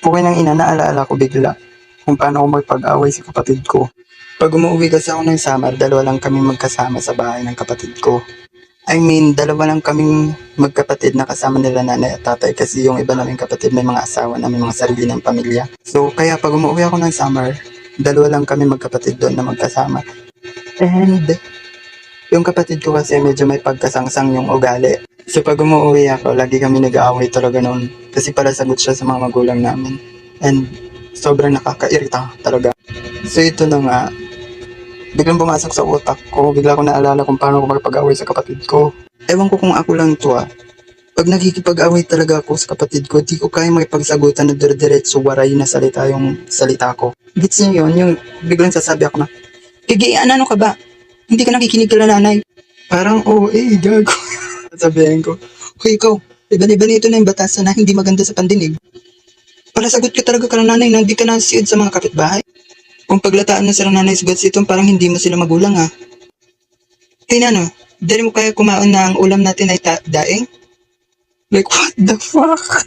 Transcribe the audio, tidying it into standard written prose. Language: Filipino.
Okay ng ina, naalala ko bigla kung paano ako magpag-away sa kapatid ko. Pag umuwi kasi ako ng summer, dalawa lang kami magkasama sa bahay ng kapatid ko. I mean, dalawa lang kaming magkapatid na kasama nila nanay at tatay kasi yung iba naming kapatid may mga asawa na may mga sarili ng pamilya. So, kaya pag umuwi ako ng summer, dalawa lang kami magkapatid doon na magkasama. And yung kapatid ko kasi medyo may pagkasangsang yung ugali. So pag umuwi ako, lagi kami nag-aaway talaga noon. Kasi pala sagot siya sa mga magulang namin. And sobrang nakakairita talaga. So ito na nga, biglang pumasok sa utak ko, bigla ko naalala kung paano ko magpag-away sa kapatid ko. Ewan ko kung ako lang to ah. Pag nakikipag-away talaga ako sa kapatid ko, di ko kaya makipagsagutan na dire-diretso waray na salita yung salita ko. Gets niyo yun? Yung biglang sasabi ako na, Kigian, ano ka ba? Hindi ka nakikinig kala nanay. Parang, gago. Sabihin ko, hoy ikaw, iba-iba nito na yung batasan na hindi maganda sa pandinig. Palasagot ka talaga kala nanay na hindi ka nasiid sa mga kapitbahay. Kung paglataan na sila nanay sa gatsitong parang hindi mo sila magulang ha. Hey nano, dali mo kaya kumaon na ang ulam natin ay daing? Like what the fuck?